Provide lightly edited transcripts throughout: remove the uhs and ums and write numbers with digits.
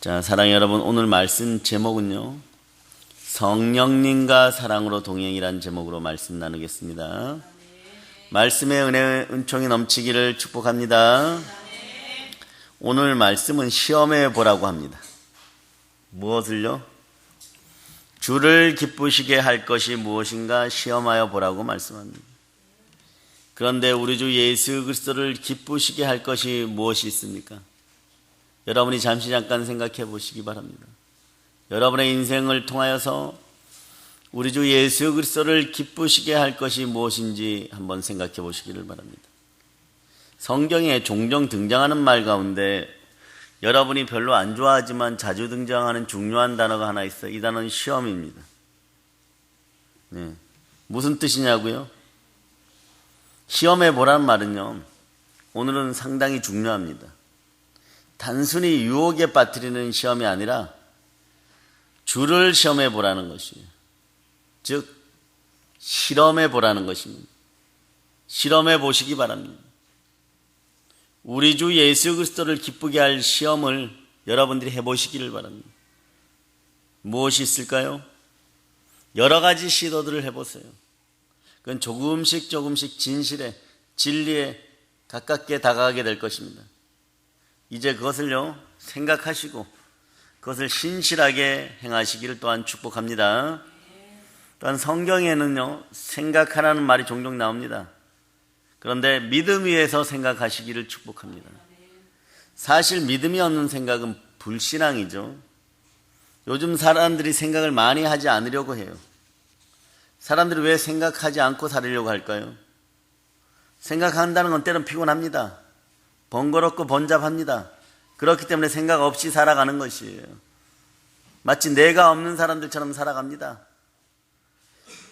자, 사랑의 여러분, 오늘 말씀 제목은요, 성령님과 사랑으로 동행이란 제목으로 말씀 나누겠습니다. 말씀의 은혜, 은총이 넘치기를 축복합니다. 오늘 말씀은 시험해 보라고 합니다. 무엇을요? 주를 기쁘시게 할 것이 무엇인가 시험하여 보라고 말씀합니다. 그런데 우리 주 예수 그리스도를 기쁘시게 할 것이 무엇이 있습니까? 여러분이 잠깐 생각해 보시기 바랍니다. 여러분의 인생을 통하여서 우리 주 예수 그리스도를 기쁘시게 할 것이 무엇인지 한번 생각해 보시기를 바랍니다. 성경에 종종 등장하는 말 가운데 여러분이 별로 안 좋아하지만 자주 등장하는 중요한 단어가 하나 있어요. 이 단어는 시험입니다. 네. 무슨 뜻이냐고요? 시험해 보라는 말은요, 오늘은 상당히 중요합니다. 단순히 유혹에 빠뜨리는 시험이 아니라 주를 시험해 보라는 것이에요. 즉 실험해 보라는 것입니다. 실험해 보시기 바랍니다. 우리 주 예수 그리스도를 기쁘게 할 시험을 여러분들이 해보시기를 바랍니다. 무엇이 있을까요? 여러 가지 시도들을 해보세요. 그건 조금씩 진실에, 진리에 가깝게 다가가게 될 것입니다. 이제 그것을요, 생각하시고 그것을 신실하게 행하시기를 또한 축복합니다. 또한 성경에는요, 생각하라는 말이 종종 나옵니다. 그런데 믿음 위에서 생각하시기를 축복합니다. 사실 믿음이 없는 생각은 불신앙이죠. 요즘 사람들이 생각을 많이 하지 않으려고 해요. 사람들이 왜 생각하지 않고 살으려고 할까요? 생각한다는 건 때론 피곤합니다. 번거롭고 번잡합니다. 그렇기 때문에 생각 없이 살아가는 것이에요. 마치 내가 없는 사람들처럼 살아갑니다.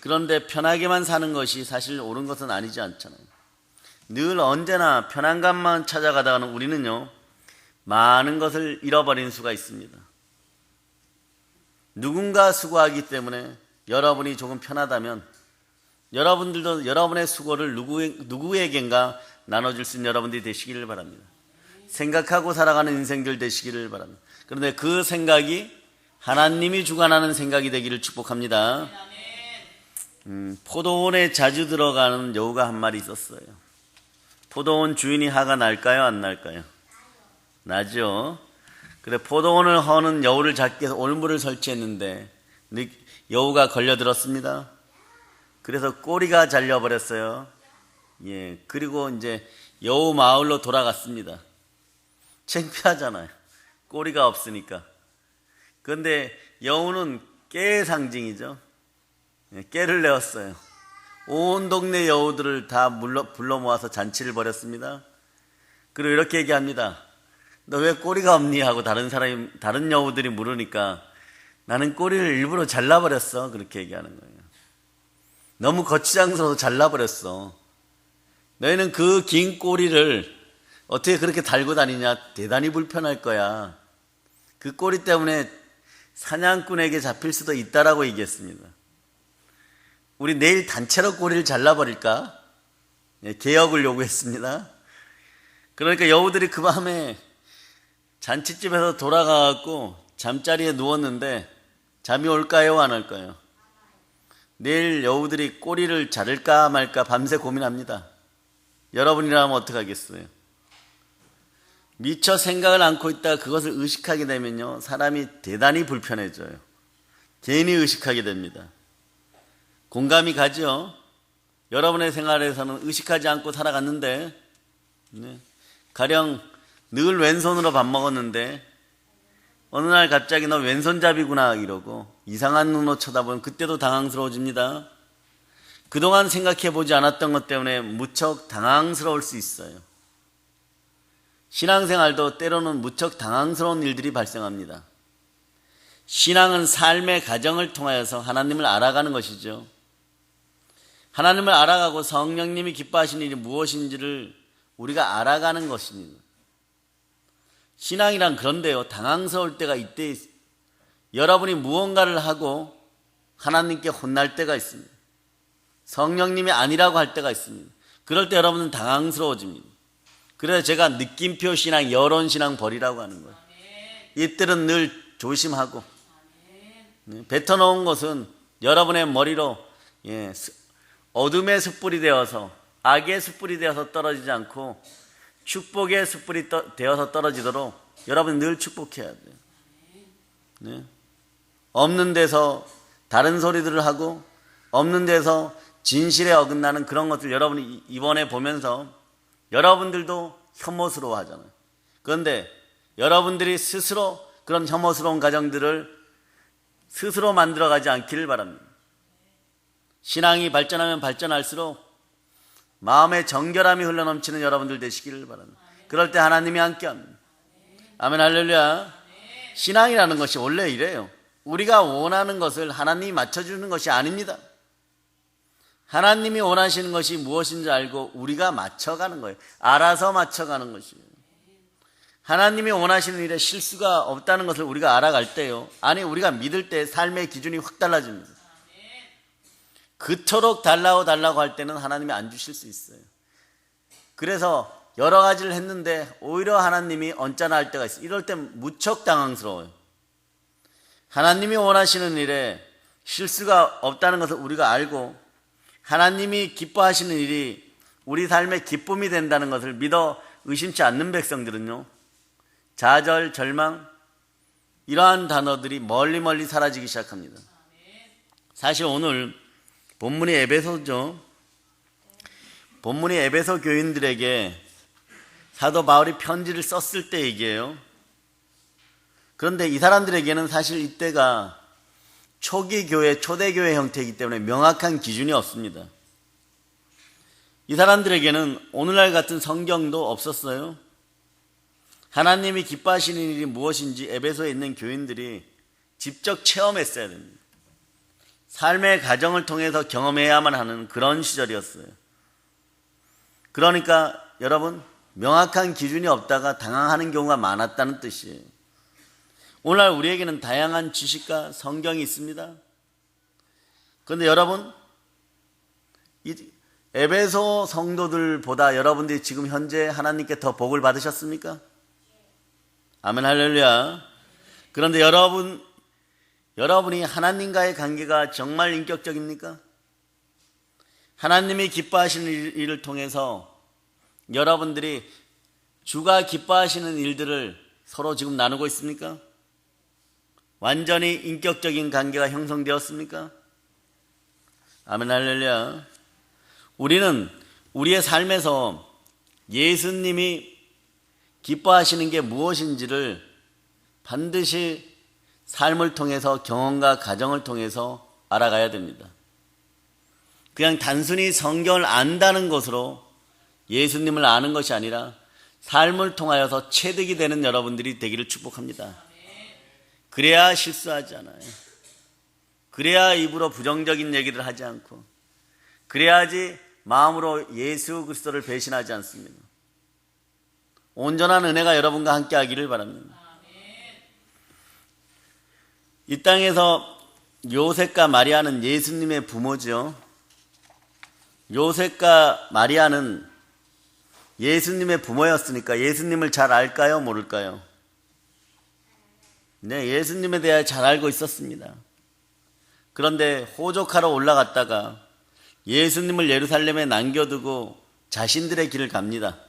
그런데 편하게만 사는 것이 사실 옳은 것은 아니지 않잖아요. 늘 언제나 편안감만 찾아가다가는 우리는요, 많은 것을 잃어버리는 수가 있습니다. 누군가 수고하기 때문에 여러분이 조금 편하다면 여러분들도 여러분의 수고를 누구에겐가 나눠줄 수 있는 여러분들이 되시기를 바랍니다. 생각하고 살아가는 인생들 되시기를 바랍니다. 그런데 그 생각이 하나님이 주관하는 생각이 되기를 축복합니다. 포도원에 자주 들어가는 여우가 한 마리 있었어요. 포도원 주인이 화가 날까요, 안 날까요? 나죠. 그래, 포도원을 허는 여우를 잡기 위해서 올무를 설치했는데 여우가 걸려들었습니다. 그래서 꼬리가 잘려버렸어요. 예, 그리고 이제 여우 마을로 돌아갔습니다. 창피하잖아요. 꼬리가 없으니까. 그런데 여우는 깨의 상징이죠. 예, 깨를 내었어요. 온 동네 여우들을 다 불러 모아서 잔치를 벌였습니다. 그리고 이렇게 얘기합니다. 너 왜 꼬리가 없니? 하고 다른 여우들이 물으니까 나는 꼬리를 일부러 잘라버렸어. 그렇게 얘기하는 거예요. 너무 거치장스러워서 잘라버렸어. 너희는 그 긴 꼬리를 어떻게 그렇게 달고 다니냐? 대단히 불편할 거야. 그 꼬리 때문에 사냥꾼에게 잡힐 수도 있다라고 얘기했습니다. 우리 내일 단체로 꼬리를 잘라버릴까? 예, 개혁을 요구했습니다. 그러니까 여우들이 그 밤에 잔치집에서 돌아가갖고 잠자리에 누웠는데 잠이 올까요, 안 올까요? 내일 여우들이 꼬리를 자를까 말까 밤새 고민합니다. 여러분이라면 어떡하겠어요? 미처 생각을 않고 있다가 그것을 의식하게 되면요, 사람이 대단히 불편해져요. 괜히 의식하게 됩니다. 공감이 가죠? 여러분의 생활에서는 의식하지 않고 살아갔는데, 네, 가령 늘 왼손으로 밥 먹었는데 어느 날 갑자기 너 왼손잡이구나 이러고 이상한 눈으로 쳐다보면 그때도 당황스러워집니다. 그동안 생각해보지 않았던 것 때문에 무척 당황스러울 수 있어요. 신앙생활도 때로는 무척 당황스러운 일들이 발생합니다. 신앙은 삶의 과정을 통하여서 하나님을 알아가는 것이죠. 하나님을 알아가고 성령님이 기뻐하시는 일이 무엇인지를 우리가 알아가는 것입니다. 신앙이란 그런데요, 당황스러울 때가 이때 여러분이 무언가를 하고 하나님께 혼날 때가 있습니다. 성령님이 아니라고 할 때가 있습니다. 그럴 때 여러분은 당황스러워집니다. 그래서 제가 느낌표 신앙, 여론 신앙 버리라고 하는 거예요. 입들은 늘 조심하고, 뱉어놓은 것은 여러분의 머리로 어둠의 숯불이 되어서, 악의 숯불이 되어서 떨어지지 않고 축복의 숯불이 되어서 떨어지도록 여러분 늘 축복해야 돼요. 네? 없는 데서 다른 소리들을 하고 없는 데서 진실에 어긋나는 그런 것들 여러분이 이번에 보면서 여러분들도 혐오스러워 하잖아요. 그런데 여러분들이 스스로 그런 혐오스러운 가정들을 스스로 만들어가지 않기를 바랍니다. 신앙이 발전하면 발전할수록 마음의 정결함이 흘러넘치는 여러분들 되시기를 바랍니다. 그럴 때 하나님이 함께합니다. 아멘 할렐루야. 신앙이라는 것이 원래 이래요. 우리가 원하는 것을 하나님이 맞춰주는 것이 아닙니다. 하나님이 원하시는 것이 무엇인지 알고 우리가 맞춰가는 거예요. 알아서 맞춰가는 것이에요. 하나님이 원하시는 일에 실수가 없다는 것을 우리가 알아갈 때요, 아니 우리가 믿을 때 삶의 기준이 확 달라집니다. 그토록 달라고 할 때는 하나님이 안 주실 수 있어요. 그래서 여러 가지를 했는데 오히려 하나님이 언짢아 할 때가 있어요. 이럴 때 무척 당황스러워요. 하나님이 원하시는 일에 실수가 없다는 것을 우리가 알고 하나님이 기뻐하시는 일이 우리 삶의 기쁨이 된다는 것을 믿어 의심치 않는 백성들은요, 좌절, 절망 이러한 단어들이 멀리 사라지기 시작합니다. 사실 오늘 본문이 에베소죠. 본문이 에베소 교인들에게 사도 바울이 편지를 썼을 때 얘기예요. 그런데 이 사람들에게는 사실 이때가 초기 교회, 초대교회 형태이기 때문에 명확한 기준이 없습니다. 이 사람들에게는 오늘날 같은 성경도 없었어요. 하나님이 기뻐하시는 일이 무엇인지 에베소에 있는 교인들이 직접 체험했어야 됩니다. 삶의 과정을 통해서 경험해야만 하는 그런 시절이었어요. 그러니까 여러분, 명확한 기준이 없다가 당황하는 경우가 많았다는 뜻이에요. 오늘날 우리에게는 다양한 지식과 성경이 있습니다. 그런데 여러분, 이 에베소 성도들보다 여러분들이 지금 현재 하나님께 더 복을 받으셨습니까? 아멘 할렐루야. 그런데 여러분이 하나님과의 관계가 정말 인격적입니까? 하나님이 기뻐하시는 일을 통해서 여러분들이 주가 기뻐하시는 일들을 서로 지금 나누고 있습니까? 완전히 인격적인 관계가 형성되었습니까? 아멘 할렐루야. 우리는 우리의 삶에서 예수님이 기뻐하시는 게 무엇인지를 반드시 삶을 통해서 경험과 가정을 통해서 알아가야 됩니다. 그냥 단순히 성경을 안다는 것으로 예수님을 아는 것이 아니라 삶을 통하여서 체득이 되는 여러분들이 되기를 축복합니다. 그래야 실수하지 않아요. 그래야 입으로 부정적인 얘기를 하지 않고, 그래야지 마음으로 예수 그리스도를 배신하지 않습니다. 온전한 은혜가 여러분과 함께 하기를 바랍니다. 이 땅에서 요셉과 마리아는 예수님의 부모죠. 요셉과 마리아는 예수님의 부모였으니까 예수님을 잘 알까요? 모를까요? 네, 예수님에 대해 잘 알고 있었습니다. 그런데 호적하러 올라갔다가 예수님을 예루살렘에 남겨두고 자신들의 길을 갑니다.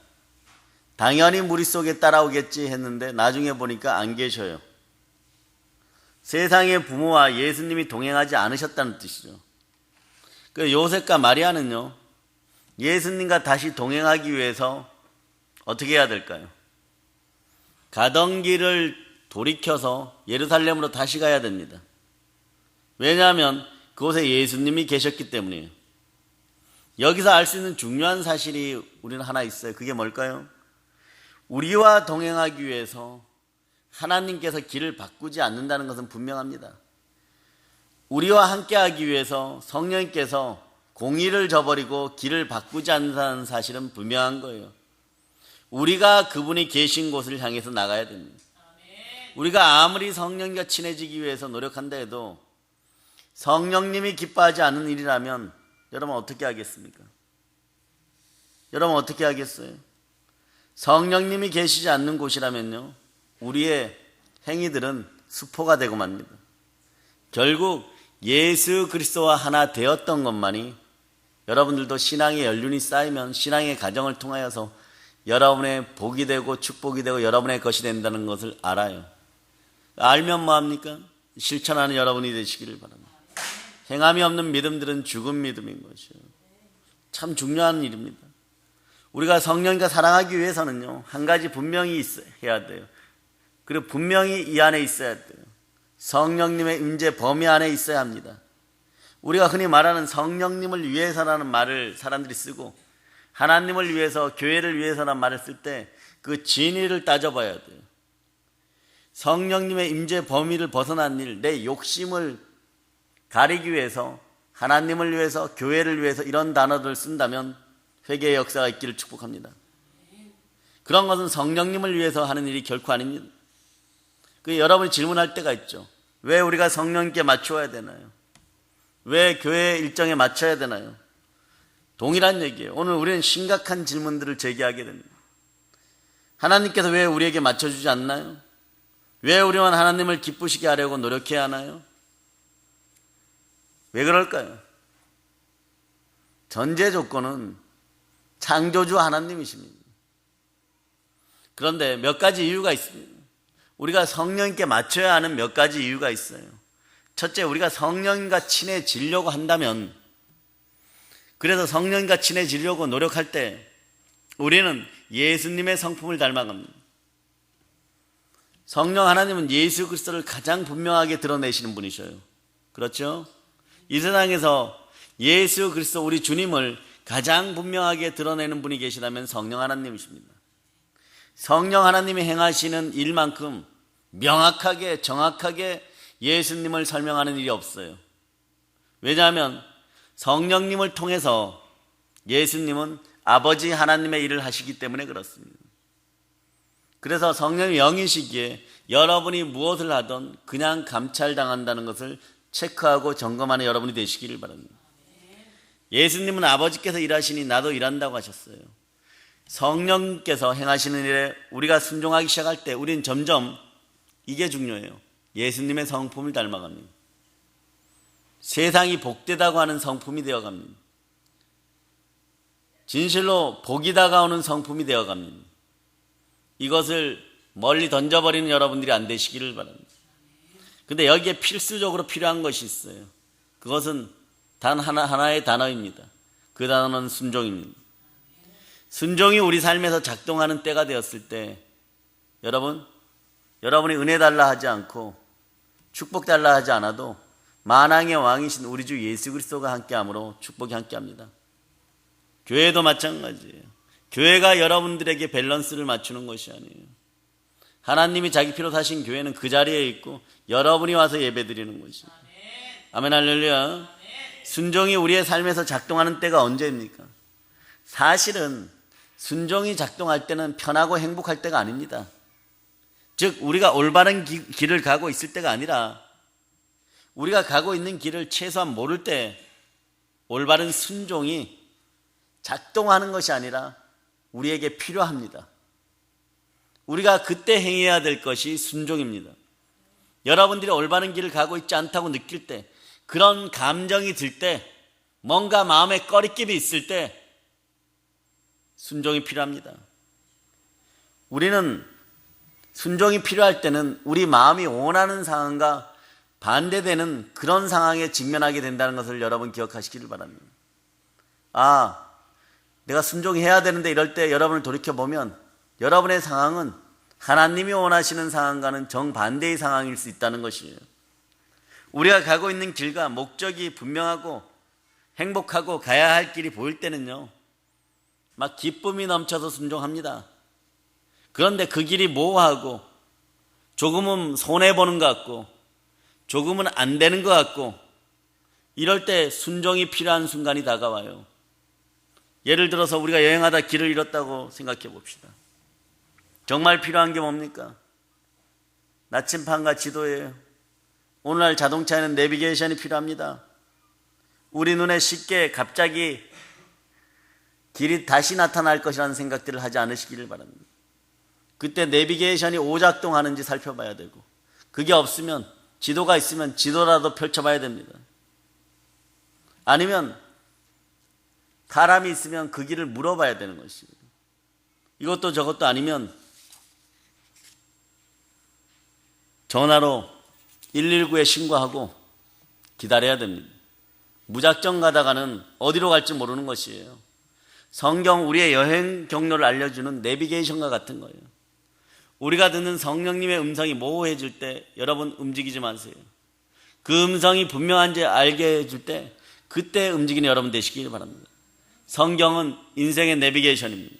당연히 무리 속에 따라오겠지 했는데 나중에 보니까 안 계셔요. 세상의 부모와 예수님이 동행하지 않으셨다는 뜻이죠. 그 요셉과 마리아는요, 예수님과 다시 동행하기 위해서 어떻게 해야 될까요? 가던 길을 돌이켜서 예루살렘으로 다시 가야 됩니다. 왜냐하면 그곳에 예수님이 계셨기 때문이에요. 여기서 알 수 있는 중요한 사실이 우리는 하나 있어요. 그게 뭘까요? 우리와 동행하기 위해서 하나님께서 길을 바꾸지 않는다는 것은 분명합니다. 우리와 함께하기 위해서 성령님께서 공의를 저버리고 길을 바꾸지 않는다는 사실은 분명한 거예요. 우리가 그분이 계신 곳을 향해서 나가야 됩니다. 우리가 아무리 성령과 친해지기 위해서 노력한다 해도 성령님이 기뻐하지 않는 일이라면 여러분 어떻게 하겠습니까? 여러분 어떻게 하겠어요? 성령님이 계시지 않는 곳이라면요, 우리의 행위들은 수포가 되고 맙니다. 결국 예수 그리스도와 하나 되었던 것만이, 여러분들도 신앙의 연륜이 쌓이면 신앙의 가정을 통하여서 여러분의 복이 되고 축복이 되고 여러분의 것이 된다는 것을 알아요. 알면 뭐합니까? 실천하는 여러분이 되시기를 바랍니다. 행함이 없는 믿음들은 죽은 믿음인 것이요. 참 중요한 일입니다. 우리가 성령과 사랑하기 위해서는요, 한 가지 분명히 해야 돼요. 그리고 분명히 이 안에 있어야 돼요. 성령님의 임재 범위 안에 있어야 합니다. 우리가 흔히 말하는 성령님을 위해서라는 말을 사람들이 쓰고, 하나님을 위해서, 교회를 위해서라는 말을 쓸 때 그 진위를 따져봐야 돼요. 성령님의 임재 범위를 벗어난 일, 내 욕심을 가리기 위해서, 하나님을 위해서, 교회를 위해서 이런 단어들을 쓴다면 회개의 역사가 있기를 축복합니다. 그런 것은 성령님을 위해서 하는 일이 결코 아닙니다. 여러분이 질문할 때가 있죠. 왜 우리가 성령님께 맞춰야 되나요? 왜 교회 일정에 맞춰야 되나요? 동일한 얘기예요. 오늘 우리는 심각한 질문들을 제기하게 됩니다. 하나님께서 왜 우리에게 맞춰주지 않나요? 왜 우리만 하나님을 기쁘시게 하려고 노력해야 하나요? 왜 그럴까요? 전제 조건은 창조주 하나님이십니다. 그런데 몇 가지 이유가 있습니다. 우리가 성령님께 맞춰야 하는 몇 가지 이유가 있어요. 첫째, 우리가 성령님과 친해지려고 한다면, 그래서 성령님과 친해지려고 노력할 때 우리는 예수님의 성품을 닮아갑니다. 성령 하나님은 예수 그리스도를 가장 분명하게 드러내시는 분이셔요. 그렇죠? 이 세상에서 예수 그리스도 우리 주님을 가장 분명하게 드러내는 분이 계시다면 성령 하나님이십니다. 성령 하나님이 행하시는 일만큼 명확하게 정확하게 예수님을 설명하는 일이 없어요. 왜냐하면 성령님을 통해서 예수님은 아버지 하나님의 일을 하시기 때문에 그렇습니다. 그래서 성령이 영이시기에 여러분이 무엇을 하든 그냥 감찰당한다는 것을 체크하고 점검하는 여러분이 되시기를 바랍니다. 예수님은 아버지께서 일하시니 나도 일한다고 하셨어요. 성령께서 행하시는 일에 우리가 순종하기 시작할 때 우리는 점점, 이게 중요해요, 예수님의 성품을 닮아갑니다. 세상이 복되다고 하는 성품이 되어갑니다. 진실로 복이 다가오는 성품이 되어갑니다. 이것을 멀리 던져버리는 여러분들이 안 되시기를 바랍니다. 근데 여기에 필수적으로 필요한 것이 있어요. 그것은 단 하나의 단어입니다. 그 단어는 순종입니다. 순종이 우리 삶에서 작동하는 때가 되었을 때, 여러분이 은혜 달라 하지 않고 축복 달라 하지 않아도 만왕의 왕이신 우리 주 예수 그리스도가 함께함으로 축복이 함께합니다. 교회도 마찬가지예요. 교회가 여러분들에게 밸런스를 맞추는 것이 아니에요. 하나님이 자기 피로 사신 교회는 그 자리에 있고 여러분이 와서 예배드리는 것이죠. 아멘 할렐루야. 순종이 우리의 삶에서 작동하는 때가 언제입니까? 사실은 순종이 작동할 때는 편하고 행복할 때가 아닙니다. 즉 우리가 올바른 길을 가고 있을 때가 아니라 우리가 가고 있는 길을 최소한 모를 때 올바른 순종이 작동하는 것이 아니라 우리에게 필요합니다. 우리가 그때 행해야 될 것이 순종입니다. 여러분들이 올바른 길을 가고 있지 않다고 느낄 때, 그런 감정이 들 때, 뭔가 마음에 꺼리낌이 있을 때 순종이 필요합니다. 우리는 순종이 필요할 때는 우리 마음이 원하는 상황과 반대되는 그런 상황에 직면하게 된다는 것을 여러분 기억하시기를 바랍니다. 내가 순종해야 되는데 이럴 때 여러분을 돌이켜보면 여러분의 상황은 하나님이 원하시는 상황과는 정반대의 상황일 수 있다는 것이에요. 우리가 가고 있는 길과 목적이 분명하고 행복하고 가야 할 길이 보일 때는요, 막 기쁨이 넘쳐서 순종합니다. 그런데 그 길이 모호하고 조금은 손해보는 것 같고 조금은 안 되는 것 같고 이럴 때 순종이 필요한 순간이 다가와요. 예를 들어서 우리가 여행하다 길을 잃었다고 생각해 봅시다. 정말 필요한 게 뭡니까? 나침판과 지도예요. 오늘날 자동차에는 내비게이션이 필요합니다. 우리 눈에 쉽게 갑자기 길이 다시 나타날 것이라는 생각들을 하지 않으시기를 바랍니다. 그때 내비게이션이 오작동하는지 살펴봐야 되고 그게 없으면, 지도가 있으면 지도라도 펼쳐봐야 됩니다. 아니면 사람이 있으면 그 길을 물어봐야 되는 것입니다. 이것도 저것도 아니면 전화로 119에 신고하고 기다려야 됩니다. 무작정 가다가는 어디로 갈지 모르는 것이에요. 성경 우리의 여행 경로를 알려주는 내비게이션과 같은 거예요. 우리가 듣는 성령님의 음성이 모호해질 때 여러분 움직이지 마세요. 그 음성이 분명한지 알게 해줄 때 그때 움직이는 여러분 되시길 바랍니다. 성경은 인생의 내비게이션입니다.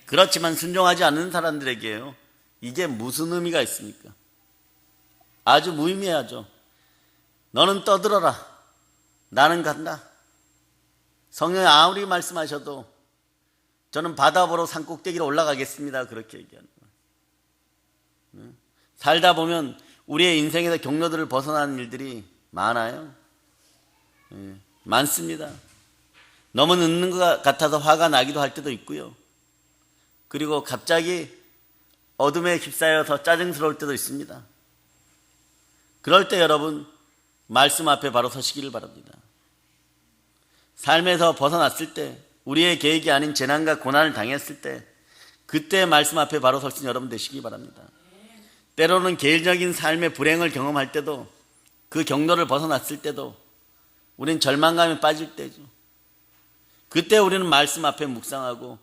그렇지만 순종하지 않는 사람들에게요, 이게 무슨 의미가 있습니까? 아주 무의미하죠. 너는 떠들어라, 나는 간다. 성령이 아무리 말씀하셔도 저는 바다 보러 산꼭대기로 올라가겠습니다, 그렇게 얘기하는 거예요. 살다 보면 우리의 인생에서 경로들을 벗어나는 일들이 많아요. 많습니다. 너무 늦는 것 같아서 화가 나기도 할 때도 있고요. 그리고 갑자기 어둠에 휩싸여서 짜증스러울 때도 있습니다. 그럴 때 여러분 말씀 앞에 바로 서시기를 바랍니다. 삶에서 벗어났을 때, 우리의 계획이 아닌 재난과 고난을 당했을 때 그때 말씀 앞에 바로 설 수 있는 여러분 되시기 바랍니다. 때로는 개인적인 삶의 불행을 경험할 때도, 그 경로를 벗어났을 때도 우린 절망감에 빠질 때죠. 그때 우리는 말씀 앞에 묵상하고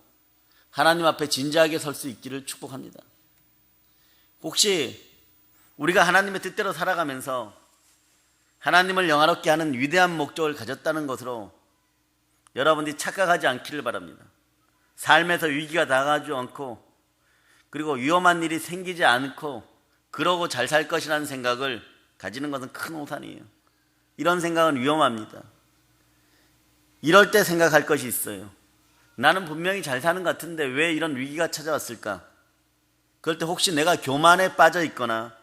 하나님 앞에 진지하게 설 수 있기를 축복합니다. 혹시 우리가 하나님의 뜻대로 살아가면서 하나님을 영화롭게 하는 위대한 목적을 가졌다는 것으로 여러분들이 착각하지 않기를 바랍니다. 삶에서 위기가 다가가지 않고, 그리고 위험한 일이 생기지 않고 그러고 잘 살 것이라는 생각을 가지는 것은 큰 오산이에요. 이런 생각은 위험합니다. 이럴 때 생각할 것이 있어요. 나는 분명히 잘 사는 것 같은데 왜 이런 위기가 찾아왔을까? 그럴 때 혹시 내가 교만에 빠져 있거나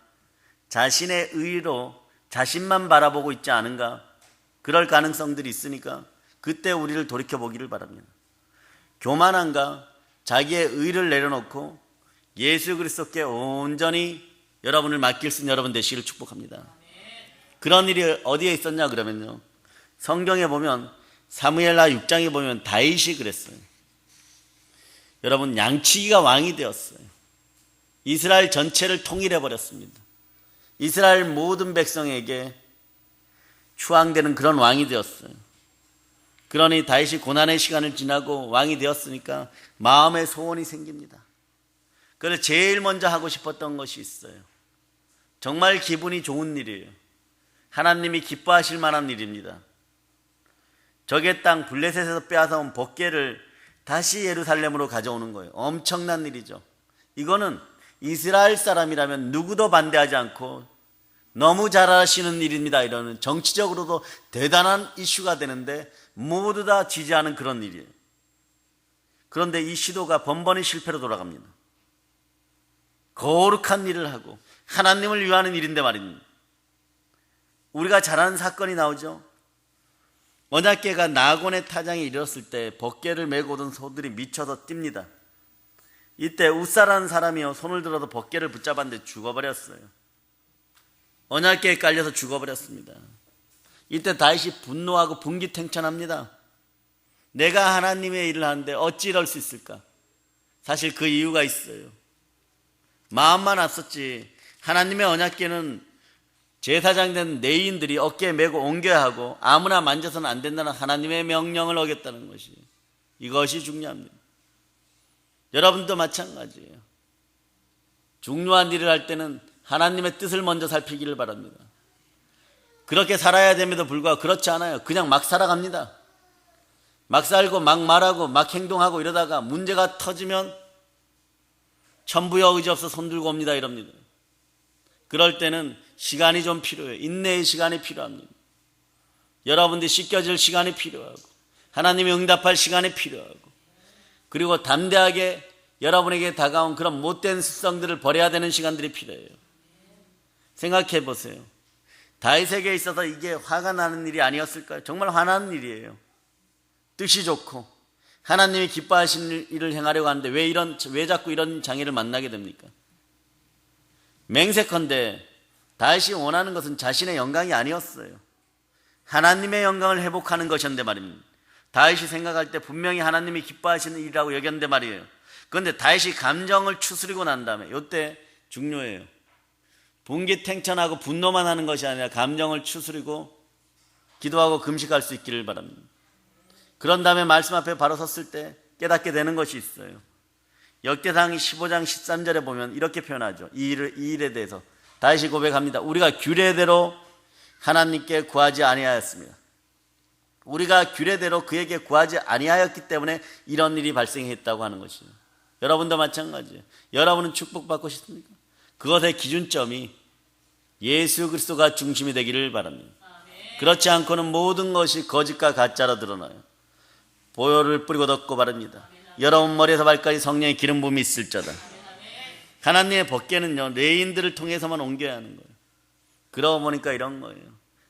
자신의 의로 자신만 바라보고 있지 않은가? 그럴 가능성들이 있으니까 그때 우리를 돌이켜보기를 바랍니다. 교만한가? 자기의 의를 내려놓고 예수 그리스도께 온전히 여러분을 맡길 수 있는 여러분 되시기를 축복합니다. 그런 일이 어디에 있었냐 그러면요, 성경에 보면 사무엘하 6장에 보면 다윗이 그랬어요. 여러분, 양치기가 왕이 되었어요. 이스라엘 전체를 통일해 버렸습니다. 이스라엘 모든 백성에게 추앙되는 그런 왕이 되었어요. 그러니 다윗이 고난의 시간을 지나고 왕이 되었으니까 마음의 소원이 생깁니다. 그래서 제일 먼저 하고 싶었던 것이 있어요. 정말 기분이 좋은 일이에요. 하나님이 기뻐하실 만한 일입니다. 적의 땅 블레셋에서 빼앗아온 법궤를 다시 예루살렘으로 가져오는 거예요. 엄청난 일이죠. 이거는 이스라엘 사람이라면 누구도 반대하지 않고 너무 잘하시는 일입니다, 이러는 정치적으로도 대단한 이슈가 되는데 모두 다 지지하는 그런 일이에요. 그런데 이 시도가 번번이 실패로 돌아갑니다. 거룩한 일을 하고 하나님을 위하는 일인데 말입니다. 우리가 잘 아는 사건이 나오죠. 언약궤가 나곤의 타장에 이르렀을 때 법궤를 메고 오던 소들이 미쳐서 뜁니다. 이때 웃사라는 사람이요, 손을 들어도 법궤를 붙잡았는데 죽어버렸어요. 언약궤에 깔려서 죽어버렸습니다. 이때 다윗이 분노하고 분기탱천합니다. 내가 하나님의 일을 하는데 어찌 이럴 수 있을까? 사실 그 이유가 있어요. 마음만 앞섰지 하나님의 언약궤는 제사장 된 레위인들이 어깨에 메고 옮겨야 하고 아무나 만져서는 안 된다는 하나님의 명령을 어겼다는 것이, 이것이 중요합니다. 여러분도 마찬가지예요. 중요한 일을 할 때는 하나님의 뜻을 먼저 살피기를 바랍니다. 그렇게 살아야 됨에도 불구하고 그렇지 않아요. 그냥 막 살아갑니다. 막 살고 막 말하고 막 행동하고 이러다가 문제가 터지면 천부여 의지 없어 손 들고 옵니다, 이럽니다. 그럴 때는 시간이 좀 필요해요. 인내의 시간이 필요합니다. 여러분들이 씻겨질 시간이 필요하고 하나님이 응답할 시간이 필요하고, 그리고 담대하게 여러분에게 다가온 그런 못된 습성들을 버려야 되는 시간들이 필요해요. 생각해 보세요. 다윗에게 있어서 이게 화가 나는 일이 아니었을까요? 정말 화나는 일이에요. 뜻이 좋고 하나님이 기뻐하시는 일을 행하려고 하는데 왜 자꾸 이런 장애를 만나게 됩니까? 맹세컨대 다윗이 원하는 것은 자신의 영광이 아니었어요. 하나님의 영광을 회복하는 것이었는데 말입니다. 다윗이 생각할 때 분명히 하나님이 기뻐하시는 일이라고 여겼는데 말이에요. 그런데 다윗이 감정을 추스리고 난 다음에, 이때 중요해요. 분기탱천하고 분노만 하는 것이 아니라 감정을 추스리고 기도하고 금식할 수 있기를 바랍니다. 그런 다음에 말씀 앞에 바로 섰을 때 깨닫게 되는 것이 있어요. 역대상 15장 13절에 보면 이렇게 표현하죠. 이 일에 대해서 다윗이 고백합니다. 우리가 규례대로 하나님께 구하지 아니하였습니다. 우리가 규례대로 그에게 구하지 아니하였기 때문에 이런 일이 발생했다고 하는 것이죠. 여러분도 마찬가지예요. 여러분은 축복받고 싶습니까? 그것의 기준점이 예수 그리스도가 중심이 되기를 바랍니다. 그렇지 않고는 모든 것이 거짓과 가짜로 드러나요. 보혈을 뿌리고 덮고 바릅니다. 여러분 머리에서 발까지 성령의 기름 부음이 있을저다. 하나님의 법궤는요, 레인들을 통해서만 옮겨야 하는 거예요. 그러고 보니까 이런 거예요.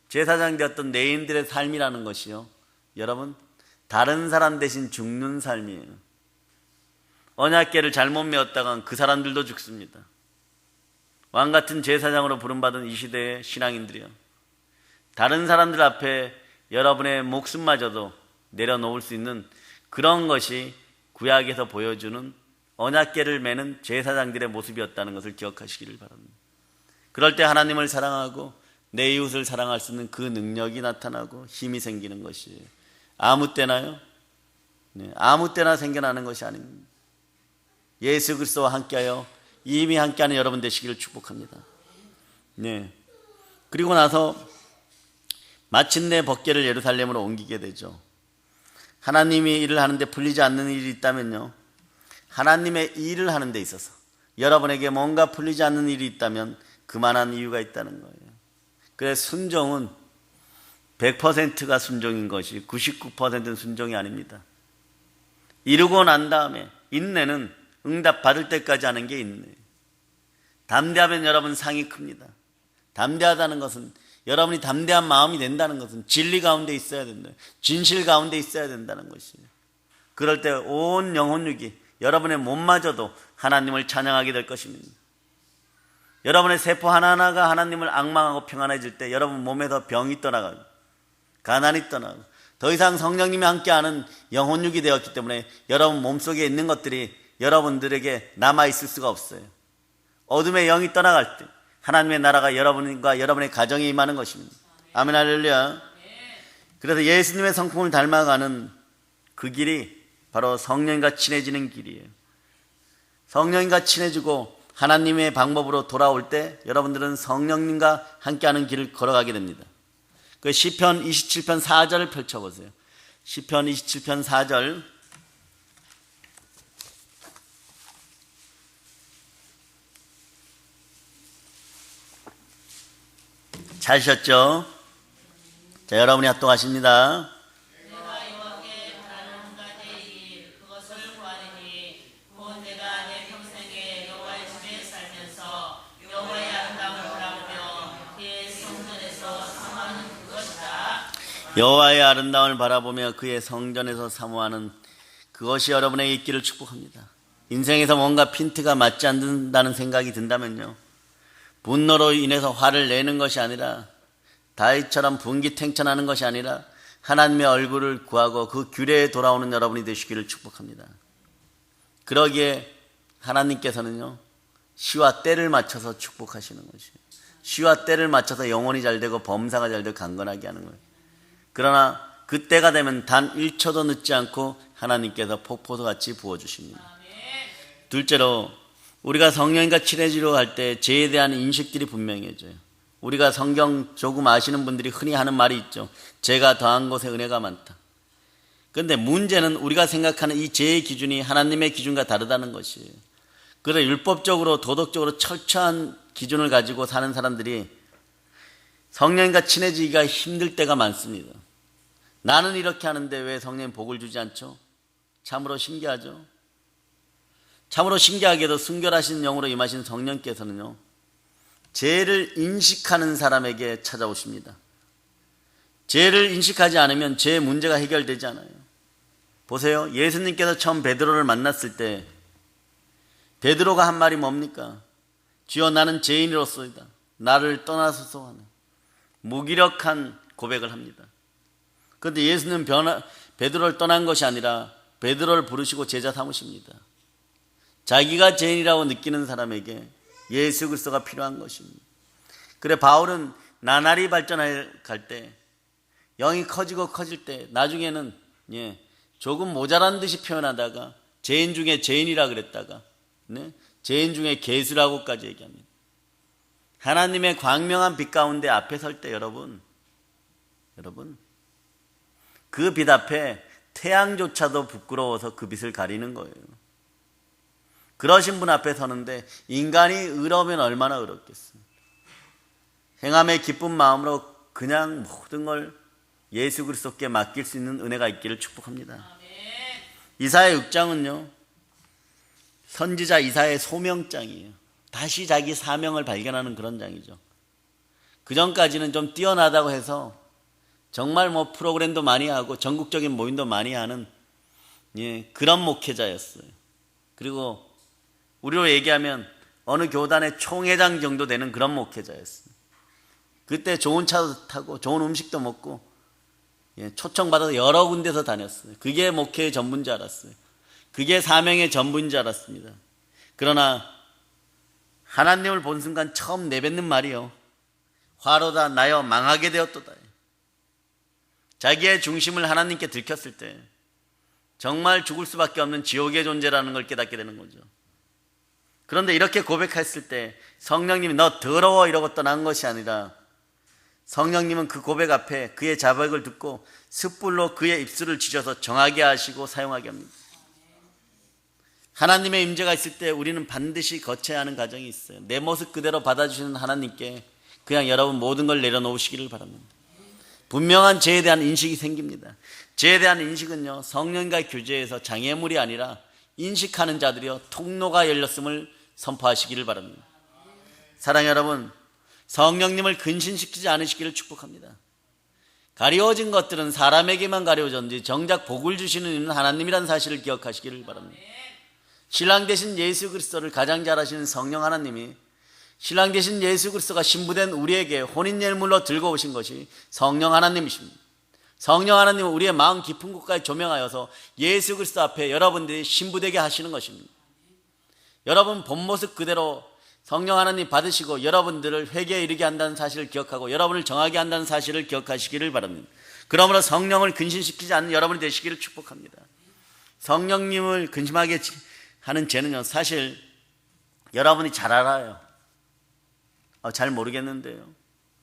제사장 되었던 레인들의 삶이라는 것이요, 여러분, 다른 사람 대신 죽는 삶이에요. 언약궤를 잘못 메었다간 그 사람들도 죽습니다. 왕같은 제사장으로 부름받은 이 시대의 신앙인들이요, 다른 사람들 앞에 여러분의 목숨마저도 내려놓을 수 있는 그런 것이 구약에서 보여주는 언약궤를 매는 제사장들의 모습이었다는 것을 기억하시기를 바랍니다. 그럴 때 하나님을 사랑하고 내 이웃을 사랑할 수 있는 그 능력이 나타나고 힘이 생기는 것이에요. 아무 때나요? 네, 아무 때나 생겨나는 것이 아닙니다. 예수 그리스도와 함께하여 이미 함께하는 여러분 되시기를 축복합니다. 네. 그리고 나서 마침내 법궤를 예루살렘으로 옮기게 되죠. 하나님이 일을 하는데 풀리지 않는 일이 있다면요, 하나님의 일을 하는 데 있어서 여러분에게 뭔가 풀리지 않는 일이 있다면 그만한 이유가 있다는 거예요. 그래서 순종은 100%가 순종인 것이 99%는 순종이 아닙니다. 이루고 난 다음에 인내는 응답 받을 때까지 하는 게 인내예요. 담대하면 여러분 상이 큽니다. 담대하다는 것은, 여러분이 담대한 마음이 된다는 것은 진리 가운데 있어야 된다, 진실 가운데 있어야 된다는 것이에요. 그럴 때 온 영혼육이, 여러분의 몸마저도 하나님을 찬양하게 될 것입니다. 여러분의 세포 하나하나가 하나님을 앙망하고 평안해질 때 여러분 몸에서 병이 떠나가고 가난이 떠나고 더 이상 성령님이 함께하는 영혼육이 되었기 때문에 여러분 몸속에 있는 것들이 여러분들에게 남아있을 수가 없어요. 어둠의 영이 떠나갈 때 하나님의 나라가 여러분과 여러분의 가정에 임하는 것입니다. 아멘, 할렐루야. 그래서 예수님의 성품을 닮아가는 그 길이 바로 성령과 친해지는 길이에요. 성령과 친해지고 하나님의 방법으로 돌아올 때 여러분들은 성령님과 함께하는 길을 걸어가게 됩니다. 그 시편 27편 4절을 펼쳐보세요. 시편 27편 4절. 찾으셨죠? 자, 여러분이 합독하십니다. 내가 여호와께 바라는 한 가지 일, 그것을 구하리니 곧 내가 내 평생에 여호와의 집에 살면서 여호와의 아름다움을 바라보며 그의 성전에서 사모하는 그것이다. 여호와의 아름다움을 바라보며 그의 성전에서 사모하는 그것이 여러분에게 있기를 축복합니다. 인생에서 뭔가 핀트가 맞지 않는다는 생각이 든다면요, 분노로 인해서 화를 내는 것이 아니라, 다윗처럼 분기탱천하는 것이 아니라 하나님의 얼굴을 구하고 그 규례에 돌아오는 여러분이 되시기를 축복합니다. 그러기에 하나님께서는요, 시와 때를 맞춰서 축복하시는 것이에요. 시와 때를 맞춰서 영혼이 잘 되고 범사가 잘 되고 강건하게 하는 거예요. 그러나 그때가 되면 단 1초도 늦지 않고 하나님께서 폭포수같이 부어주십니다. 둘째로, 우리가 성령과 친해지려고 할 때 죄에 대한 인식들이 분명해져요. 우리가 성경 조금 아시는 분들이 흔히 하는 말이 있죠. 죄가 더한 곳에 은혜가 많다. 그런데 문제는 우리가 생각하는 이 죄의 기준이 하나님의 기준과 다르다는 것이에요. 그래서 율법적으로 도덕적으로 철저한 기준을 가지고 사는 사람들이 성령과 친해지기가 힘들 때가 많습니다. 나는 이렇게 하는데 왜 성령이 복을 주지 않죠? 참으로 신기하죠? 참으로 신기하게도 순결하신 영으로 임하신 성령께서는요, 죄를 인식하는 사람에게 찾아오십니다. 죄를 인식하지 않으면 죄의 문제가 해결되지 않아요. 보세요. 예수님께서 처음 베드로를 만났을 때 베드로가 한 말이 뭡니까? 주여, 나는 죄인으로소이다. 나를 떠나소서 하는 무기력한 고백을 합니다. 그런데 예수는 베드로를 떠난 것이 아니라 베드로를 부르시고 제자 삼으십니다. 자기가 죄인이라고 느끼는 사람에게 예수 그리스도가 필요한 것입니다. 그래 바울은 나날이 발전해 갈 때 영이 커지고 커질 때 나중에는 조금 모자란 듯이 표현하다가 죄인 중에 죄인이라 그랬다가 죄인 중에 개수라고까지 얘기합니다. 하나님의 광명한 빛 가운데 앞에 설 때 여러분 그 빛 앞에 태양조차도 부끄러워서 그 빛을 가리는 거예요. 그러신 분 앞에 서는데 인간이 의로우면 얼마나 의롭겠습니까? 행함의 기쁜 마음으로 그냥 모든 걸 예수 그리스도께 맡길 수 있는 은혜가 있기를 축복합니다. 이사야 6장은요 선지자 이사야의 소명장이에요. 다시 자기 사명을 발견하는 그런 장이죠. 그 전까지는 좀 뛰어나다고 해서 정말 프로그램도 많이 하고 전국적인 모임도 많이 하는 그런 목회자였어요. 그리고 우리로 얘기하면 어느 교단의 총회장 정도 되는 그런 목회자였어요. 그때 좋은 차도 타고 좋은 음식도 먹고 초청받아서 여러 군데서 다녔어요. 그게 목회의 전부인 줄 알았어요. 그게 사명의 전부인 줄 알았습니다. 그러나 하나님을 본 순간 처음 내뱉는 말이요 화로다 나여 망하게 되었도다. 자기의 중심을 하나님께 들켰을 때 정말 죽을 수밖에 없는 지옥의 존재라는 걸 깨닫게 되는 거죠. 그런데 이렇게 고백했을 때 성령님이 너 더러워 이러고 떠난 것이 아니라 성령님은 그 고백 앞에 그의 자백을 듣고 숯불로 그의 입술을 지져서 정하게 하시고 사용하게 합니다. 하나님의 임재가 있을 때 우리는 반드시 거쳐야 하는 과정이 있어요. 내 모습 그대로 받아주시는 하나님께 그냥 여러분 모든 걸 내려놓으시기를 바랍니다. 분명한 죄에 대한 인식이 생깁니다. 죄에 대한 인식은요 성령과 교제에서 장애물이 아니라 인식하는 자들이요 통로가 열렸음을 선포하시기를 바랍니다. 사랑하는 여러분, 성령님을 근신시키지 않으시기를 축복합니다. 가리워진 것들은 사람에게만 가려워졌는지 정작 복을 주시는 이는 하나님이라는 사실을 기억하시기를 바랍니다. 신랑 되신 예수 그리스도를 가장 잘 아시는 성령 하나님이 신랑 되신 예수 그리스도가 신부된 우리에게 혼인예물로 들고 오신 것이 성령 하나님이십니다. 성령 하나님은 우리의 마음 깊은 곳까지 조명하여서 예수 그리스도 앞에 여러분들이 신부되게 하시는 것입니다. 여러분 본 모습 그대로 성령 하나님 받으시고 여러분들을 회개에 이르게 한다는 사실을 기억하고 여러분을 정하게 한다는 사실을 기억하시기를 바랍니다. 그러므로 성령을 근신시키지 않는 여러분이 되시기를 축복합니다. 성령님을 근심하게 하는 죄는요 사실 여러분이 잘 알아요. 잘 모르겠는데요.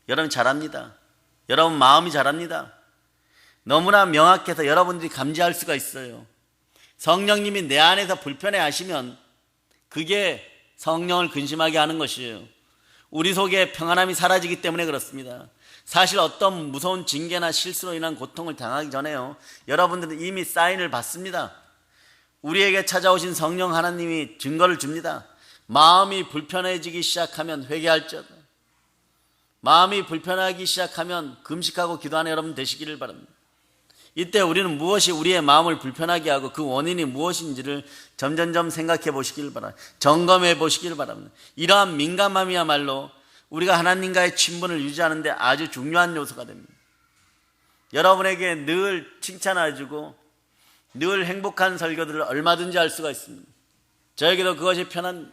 여러분 잘 압니다. 여러분 마음이 잘 압니다. 너무나 명확해서 여러분들이 감지할 수가 있어요. 성령님이 내 안에서 불편해 하시면 그게 성령을 근심하게 하는 것이에요. 우리 속에 평안함이 사라지기 때문에 그렇습니다. 사실 어떤 무서운 징계나 실수로 인한 고통을 당하기 전에요 여러분들은 이미 사인을 받습니다. 우리에게 찾아오신 성령 하나님이 증거를 줍니다. 마음이 불편해지기 시작하면 회개할지어다. 마음이 불편하기 시작하면 금식하고 기도하는 여러분 되시기를 바랍니다. 이때 우리는 무엇이 우리의 마음을 불편하게 하고 그 원인이 무엇인지를 점점점 생각해 보시길 바랍니다. 점검해 보시길 바랍니다. 이러한 민감함이야말로 우리가 하나님과의 친분을 유지하는 데 아주 중요한 요소가 됩니다. 여러분에게 늘 칭찬해주고 늘 행복한 설교들을 얼마든지 할 수가 있습니다. 저에게도 그것이 편한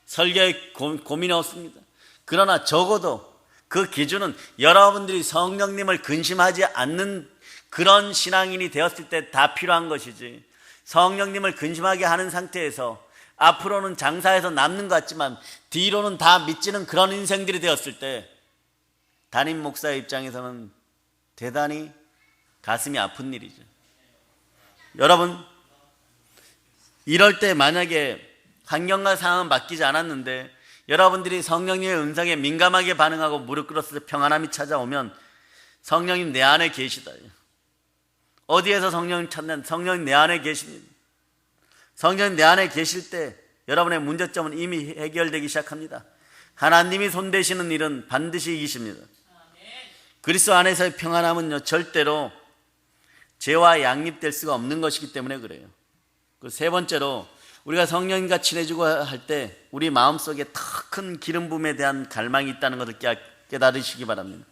설교에 고민이 없습니다. 그러나 적어도 그 기준은 여러분들이 성령님을 근심하지 않는 그런 신앙인이 되었을 때 다 필요한 것이지 성령님을 근심하게 하는 상태에서 앞으로는 장사해서 남는 것 같지만 뒤로는 다 믿지는 그런 인생들이 되었을 때 담임 목사의 입장에서는 대단히 가슴이 아픈 일이죠. 여러분 이럴 때 만약에 환경과 상황은 바뀌지 않았는데 여러분들이 성령님의 음성에 민감하게 반응하고 무릎 꿇었을 때 평안함이 찾아오면 성령님 내 안에 계시다. 어디에서 성령을 찾는 성령이 내 안에 계십니다. 성령이 내 안에 계실 때 여러분의 문제점은 이미 해결되기 시작합니다. 하나님이 손대시는 일은 반드시 이기십니다. 그리스도 안에서의 평안함은요 절대로 죄와 양립될 수가 없는 것이기 때문에 그래요. 그 세 번째로 우리가 성령님과 친해지고 할 때 우리 마음속에 더 큰 기름 부음에 대한 갈망이 있다는 것을 깨달으시기 바랍니다.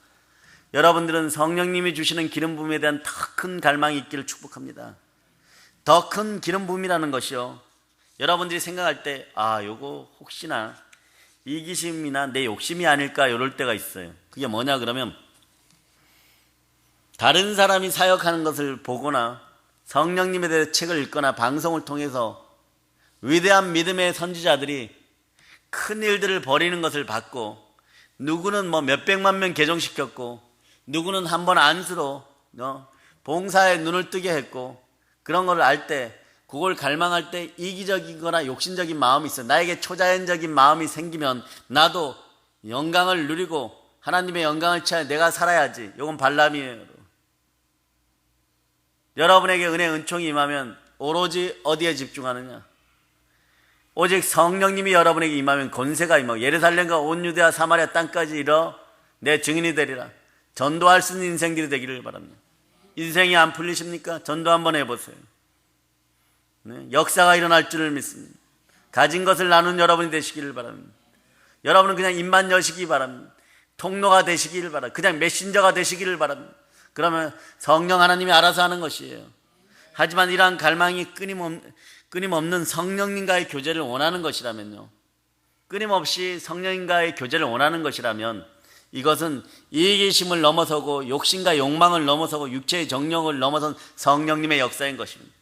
여러분들은 성령님이 주시는 기름 부음에 대한 더 큰 갈망이 있기를 축복합니다. 더 큰 기름 부음이라는 것이요, 여러분들이 생각할 때 요거 혹시나 이기심이나 내 욕심이 아닐까 이럴 때가 있어요. 그게 뭐냐 그러면 다른 사람이 사역하는 것을 보거나 성령님에 대해 책을 읽거나 방송을 통해서 위대한 믿음의 선지자들이 큰 일들을 벌이는 것을 봤고, 누구는 몇백만 명 개종시켰고, 누구는 한 번 안수로 봉사에 눈을 뜨게 했고, 그런 걸 알 때, 그걸 갈망할 때 이기적이거나 욕심적인 마음이 있어요. 나에게 초자연적인 마음이 생기면 나도 영광을 누리고 하나님의 영광을 취하여 내가 살아야지. 이건 발람이에요. 여러분에게 은혜 은총이 임하면 오로지 어디에 집중하느냐? 오직 성령님이 여러분에게 임하면 권세가 임하고, 예루살렘과 온 유대와 사마리아 땅까지 이르러 내 증인이 되리라. 전도할 수 있는 인생들이 되기를 바랍니다. 인생이 안 풀리십니까? 전도 한번 해보세요. 네, 역사가 일어날 줄을 믿습니다. 가진 것을 나눈 여러분이 되시기를 바랍니다. 여러분은 그냥 입만 여시기 바랍니다. 통로가 되시기를 바랍니다. 그냥 메신저가 되시기를 바랍니다. 그러면 성령 하나님이 알아서 하는 것이에요. 하지만 이러한 갈망이 끊임없는 성령님과의 교제를 원하는 것이라면요, 끊임없이 성령님과의 교제를 원하는 것이라면 이것은 이기심을 넘어서고 욕심과 욕망을 넘어서고 육체의 정욕을 넘어선 성령님의 역사인 것입니다.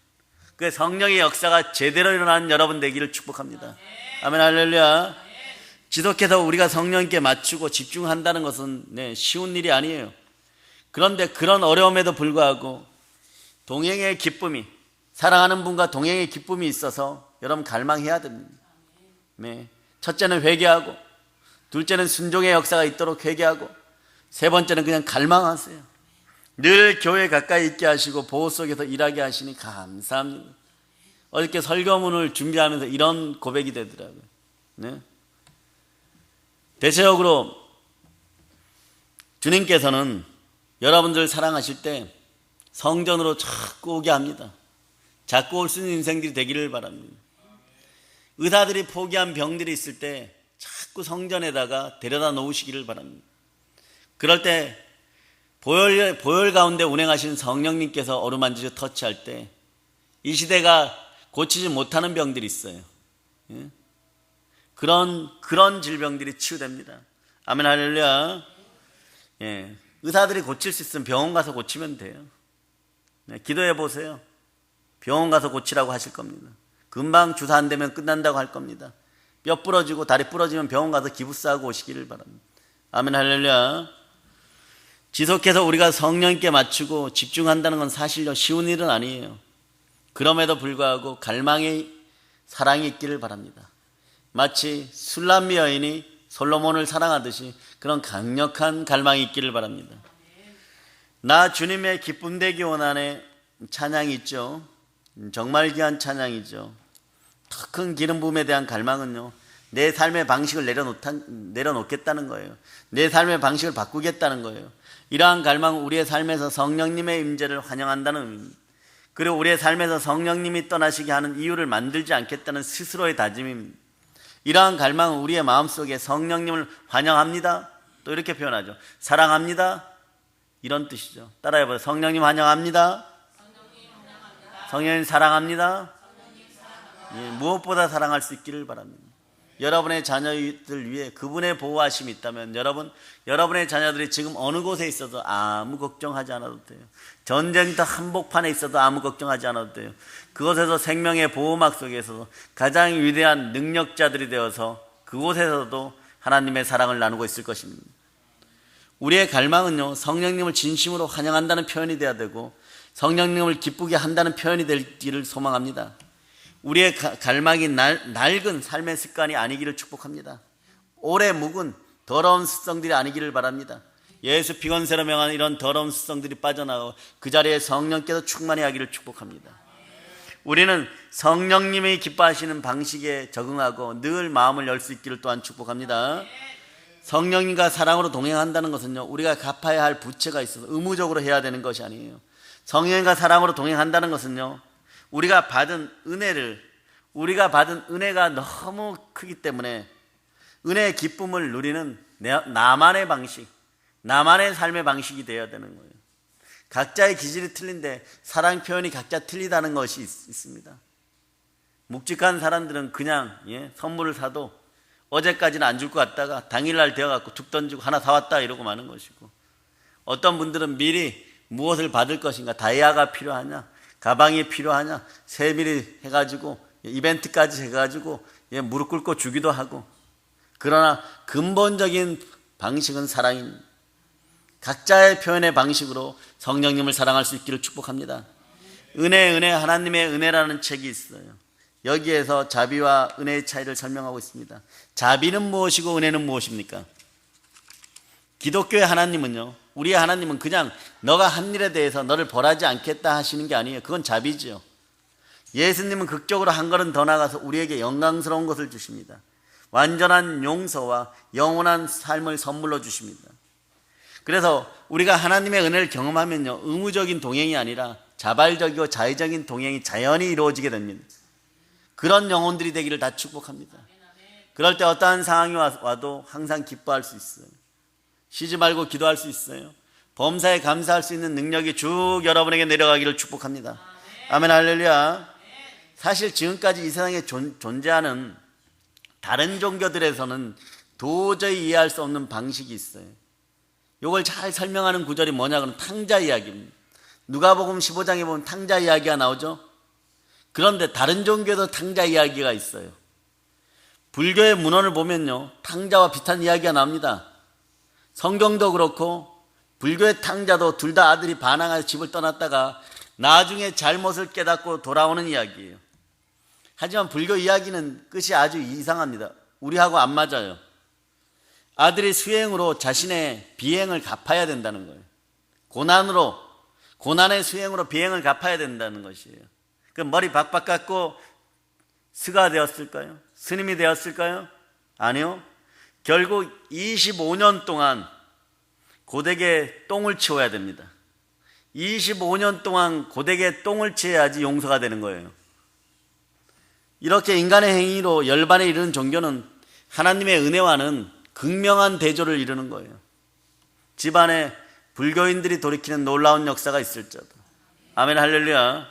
그 성령의 역사가 제대로 일어나는 여러분 되기를 축복합니다. 아멘, 할렐루야. 지속해서 우리가 성령님께 맞추고 집중한다는 것은 쉬운 일이 아니에요. 그런데 그런 어려움에도 불구하고 동행의 기쁨이, 사랑하는 분과 동행의 기쁨이 있어서 여러분 갈망해야 됩니다. 네. 첫째는 회개하고, 둘째는 순종의 역사가 있도록 회개하고, 세 번째는 그냥 갈망하세요. 늘 교회 가까이 있게 하시고 보호 속에서 일하게 하시니 감사합니다. 어저께 설교문을 준비하면서 이런 고백이 되더라고요. 네. 대체적으로 주님께서는 여러분들 사랑하실 때 성전으로 자꾸 오게 합니다. 자꾸 올 수 있는 인생들이 되기를 바랍니다. 의사들이 포기한 병들이 있을 때 자꾸 성전에다가 데려다 놓으시기를 바랍니다. 그럴 때 보혈 가운데 운행하시는 성령님께서 어루만지셔 터치할 때 이 시대가 고치지 못하는 병들이 있어요. 예? 그런 질병들이 치유됩니다. 아멘, 할렐루야. 예. 의사들이 고칠 수 있으면 병원 가서 고치면 돼요. 네, 기도해 보세요. 병원 가서 고치라고 하실 겁니다. 금방 주사 안 되면 끝난다고 할 겁니다. 뼈 부러지고 다리 부러지면 병원 가서 기부스하고 오시기를 바랍니다. 아멘, 할렐루야. 지속해서 우리가 성령님께 맞추고 집중한다는 건 사실요 쉬운 일은 아니에요. 그럼에도 불구하고 갈망의 사랑이 있기를 바랍니다. 마치 술람미 여인이 솔로몬을 사랑하듯이 그런 강력한 갈망이 있기를 바랍니다. 나 주님의 기쁨 되기 원하네 찬양이 있죠. 정말 귀한 찬양이죠. 더 큰 기름 부음에 대한 갈망은요, 내 삶의 방식을 내려놓겠다는 거예요. 내 삶의 방식을 바꾸겠다는 거예요. 이러한 갈망은 우리의 삶에서 성령님의 임재를 환영한다는 의미입니다. 그리고 우리의 삶에서 성령님이 떠나시게 하는 이유를 만들지 않겠다는 스스로의 다짐입니다. 이러한 갈망은 우리의 마음속에 성령님을 환영합니다. 또 이렇게 표현하죠. 사랑합니다. 이런 뜻이죠. 따라해봐요. 성령님 환영합니다. 성령님 사랑합니다. 예, 무엇보다 사랑할 수 있기를 바랍니다. 여러분의 자녀들 위해 그분의 보호하심이 있다면 여러분의 자녀들이 지금 어느 곳에 있어도 아무 걱정하지 않아도 돼요. 전쟁터 한복판에 있어도 아무 걱정하지 않아도 돼요. 그곳에서 생명의 보호막 속에서 가장 위대한 능력자들이 되어서 그곳에서도 하나님의 사랑을 나누고 있을 것입니다. 우리의 갈망은요, 성령님을 진심으로 환영한다는 표현이 돼야 되고 성령님을 기쁘게 한다는 표현이 되기를 소망합니다. 우리의 갈망이 낡은 삶의 습관이 아니기를 축복합니다. 오래 묵은 더러운 습성들이 아니기를 바랍니다. 예수 피건세로 명한 이런 더러운 습성들이 빠져나가고 그 자리에 성령께서 충만히 하기를 축복합니다. 우리는 성령님이 기뻐하시는 방식에 적응하고 늘 마음을 열 수 있기를 또한 축복합니다. 성령님과 사랑으로 동행한다는 것은요, 우리가 갚아야 할 부채가 있어서 의무적으로 해야 되는 것이 아니에요. 성령님과 사랑으로 동행한다는 것은요, 우리가 받은 은혜를 우리가 받은 은혜가 너무 크기 때문에 은혜의 기쁨을 누리는 나만의 방식, 나만의 삶의 방식이 되어야 되는 거예요. 각자의 기질이 틀린데 사랑 표현이 각자 틀리다는 것이 있습니다. 묵직한 사람들은 그냥 선물을 사도 어제까지는 안 줄 것 같다가 당일날 되어갖고 툭 던지고 하나 사왔다 이러고 마는 것이고, 어떤 분들은 미리 무엇을 받을 것인가, 다이아가 필요하냐, 가방이 필요하냐, 세밀히 해가지고 이벤트까지 해가지고 무릎 꿇고 주기도 하고, 그러나 근본적인 방식은 사랑입니다. 각자의 표현의 방식으로 성령님을 사랑할 수 있기를 축복합니다. 은혜, 하나님의 은혜라는 책이 있어요. 여기에서 자비와 은혜의 차이를 설명하고 있습니다. 자비는 무엇이고 은혜는 무엇입니까? 기독교의 하나님은요, 우리의 하나님은 그냥 너가 한 일에 대해서 너를 벌하지 않겠다 하시는 게 아니에요. 그건 자비죠. 예수님은 극적으로 한 걸음 더 나가서 우리에게 영광스러운 것을 주십니다. 완전한 용서와 영원한 삶을 선물로 주십니다. 그래서 우리가 하나님의 은혜를 경험하면요, 의무적인 동행이 아니라 자발적이고 자의적인 동행이 자연히 이루어지게 됩니다. 그런 영혼들이 되기를 다 축복합니다. 그럴 때 어떠한 상황이 와도 항상 기뻐할 수 있어요. 쉬지 말고 기도할 수 있어요. 범사에 감사할 수 있는 능력이 쭉 여러분에게 내려가기를 축복합니다. 아멘, 할렐루야. 사실 지금까지 이 세상에 존재하는 다른 종교들에서는 도저히 이해할 수 없는 방식이 있어요. 이걸 잘 설명하는 구절이 뭐냐 그러면 탕자 이야기입니다. 누가복음 15장에 보면 탕자 이야기가 나오죠. 그런데 다른 종교에도 탕자 이야기가 있어요. 불교의 문헌을 보면요, 탕자와 비슷한 이야기가 나옵니다. 성경도 그렇고 불교의 탕자도 둘 다 아들이 반항해서 집을 떠났다가 나중에 잘못을 깨닫고 돌아오는 이야기예요. 하지만 불교 이야기는 끝이 아주 이상합니다. 우리하고 안 맞아요. 아들이 수행으로 자신의 비행을 갚아야 된다는 거예요. 고난의 수행으로 비행을 갚아야 된다는 것이에요. 그 머리 박박 깎고 스가 되었을까요? 스님이 되었을까요? 아니요. 결국 25년 동안 고되게 똥을 치워야 됩니다. 25년 동안 고되게 똥을 치워야지 용서가 되는 거예요. 이렇게 인간의 행위로 열반에 이르는 종교는 하나님의 은혜와는 극명한 대조를 이루는 거예요. 집안에 불교인들이 돌이키는 놀라운 역사가 있을지어다. 아멘, 할렐루야.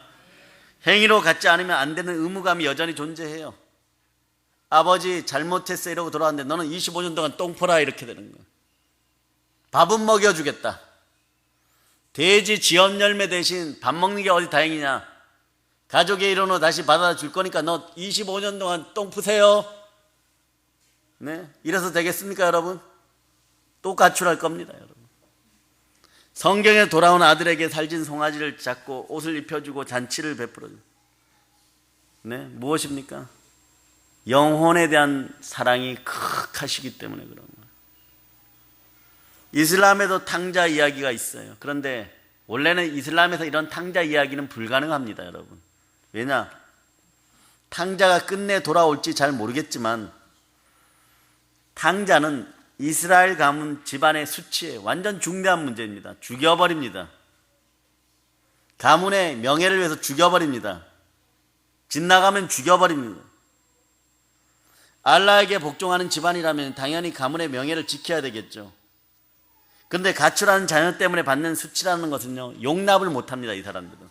행위로 갖지 않으면 안 되는 의무감이 여전히 존재해요. 아버지 잘못했어 이러고 돌아왔는데 너는 25년 동안 똥 퍼라 이렇게 되는 거예요. 밥은 먹여주겠다. 돼지 지엄 열매 대신 밥 먹는 게 어디 다행이냐. 가족의 일원으로 다시 받아다 줄 거니까 너 25년 동안 똥 푸세요. 네, 이래서 되겠습니까 여러분? 또 가출할 겁니다 여러분. 성경에 돌아온 아들에게 살진 송아지를 잡고 옷을 입혀주고 잔치를 베풀어요. 네, 무엇입니까? 영혼에 대한 사랑이 극하시기 때문에 그런 거예요. 이슬람에도 탕자 이야기가 있어요. 그런데 원래는 이슬람에서 이런 탕자 이야기는 불가능합니다 여러분. 왜냐? 탕자가 끝내 돌아올지 잘 모르겠지만 탕자는 이스라엘 가문 집안의 수치에 완전 중대한 문제입니다. 죽여버립니다. 가문의 명예를 위해서 죽여버립니다. 집 나가면 죽여버립니다. 알라에게 복종하는 집안이라면 당연히 가문의 명예를 지켜야 되겠죠. 그런데 가출하는 자녀 때문에 받는 수치라는 것은요, 용납을 못합니다. 이 사람들은.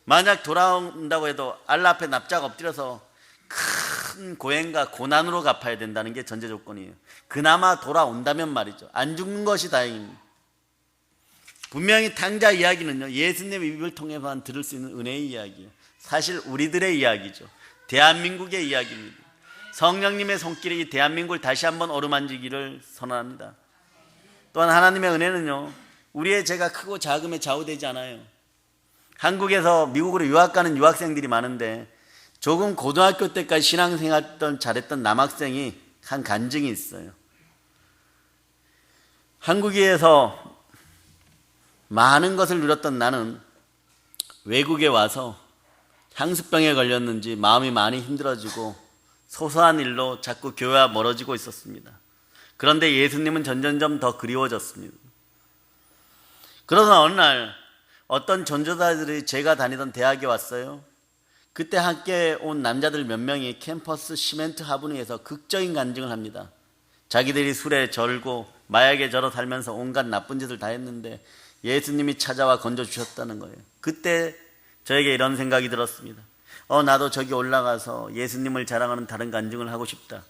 만약 돌아온다고 해도 알라 앞에 납작 엎드려서 큰 고행과 고난으로 갚아야 된다는 게 전제 조건이에요. 그나마 돌아온다면 말이죠. 안 죽는 것이 다행입니다. 분명히 탕자 이야기는요, 예수님의 입을 통해만 들을 수 있는 은혜의 이야기예요. 사실 우리들의 이야기죠. 대한민국의 이야기입니다. 성령님의 손길이 이 대한민국을 다시 한번 어루만지기를 선언합니다. 또한 하나님의 은혜는요, 우리의 죄가 크고 작음에 좌우되지 않아요. 한국에서 미국으로 유학 가는 유학생들이 많은데 조금 고등학교 때까지 신앙생활 잘했던 남학생이 한 간증이 있어요. 한국에서 많은 것을 누렸던 나는 외국에 와서 향수병에 걸렸는지 마음이 많이 힘들어지고 소소한 일로 자꾸 교회와 멀어지고 있었습니다. 그런데 예수님은 점점점 더 그리워졌습니다. 그러던 어느 날 어떤 전도자들이 제가 다니던 대학에 왔어요. 그때 함께 온 남자들 몇 명이 캠퍼스 시멘트 화분위에서 극적인 간증을 합니다. 자기들이 술에 절고 마약에 절어 살면서 온갖 나쁜 짓을 다 했는데 예수님이 찾아와 건져주셨다는 거예요. 그때 저에게 이런 생각이 들었습니다. 나도 저기 올라가서 예수님을 자랑하는 다른 간증을 하고 싶다.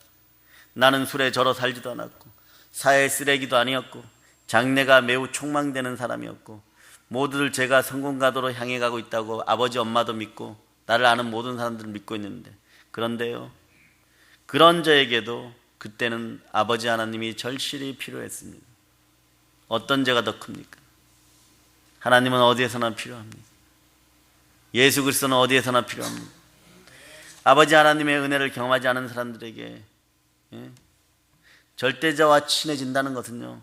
나는 술에 절어 살지도 않았고 사회 쓰레기도 아니었고 장래가 매우 촉망되는 사람이었고 모두들 제가 성공가도로 향해 가고 있다고 아버지 엄마도 믿고 나를 아는 모든 사람들을 믿고 있는데, 그런데요, 그런 저에게도 그때는 아버지 하나님이 절실히 필요했습니다. 어떤 죄가 더 큽니까? 하나님은 어디에서나 필요합니다. 예수 그리스도는 어디에서나 필요합니다. 아버지 하나님의 은혜를 경험하지 않은 사람들에게 절대자와 친해진다는 것은요,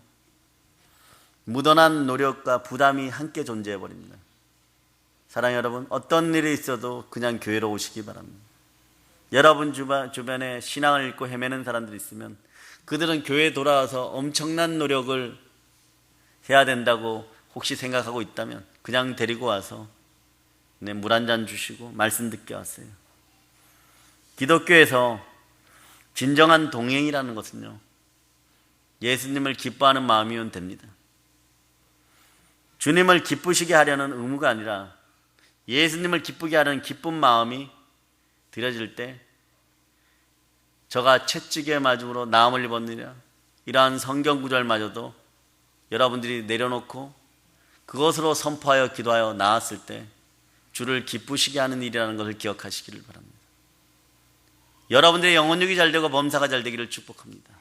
무던한 노력과 부담이 함께 존재해 버립니다. 사랑하는 여러분, 어떤 일이 있어도 그냥 교회로 오시기 바랍니다. 여러분 주변에 신앙을 잃고 헤매는 사람들이 있으면 그들은 교회에 돌아와서 엄청난 노력을 해야 된다고 혹시 생각하고 있다면 그냥 데리고 와서 물 한 잔 주시고 말씀 듣게 하세요. 기독교에서 진정한 동행이라는 것은요, 예수님을 기뻐하는 마음이면 됩니다. 주님을 기쁘시게 하려는 의무가 아니라 예수님을 기쁘게 하는 기쁜 마음이 드려질 때 저가 채찍에 맞음으로 나음을 입었느냐, 이러한 성경 구절마저도 여러분들이 내려놓고 그것으로 선포하여 기도하여 나았을 때 주를 기쁘시게 하는 일이라는 것을 기억하시기를 바랍니다. 여러분들의 영혼육이 잘 되고 범사가 잘 되기를 축복합니다.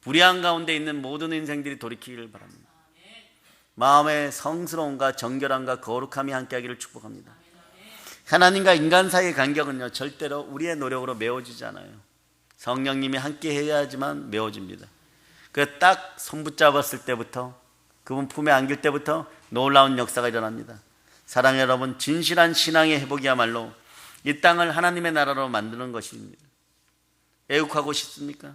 불의한 가운데 있는 모든 인생들이 돌이키기를 바랍니다. 마음의 성스러움과 정결함과 거룩함이 함께하기를 축복합니다. 하나님과 인간 사이의 간격은요, 절대로 우리의 노력으로 메워지지 않아요. 성령님이 함께 해야지만 메워집니다. 그 딱 손 붙잡았을 때부터, 그분 품에 안길 때부터 놀라운 역사가 일어납니다. 사랑하는 여러분, 진실한 신앙의 회복이야말로 이 땅을 하나님의 나라로 만드는 것입니다. 애국하고 싶습니까?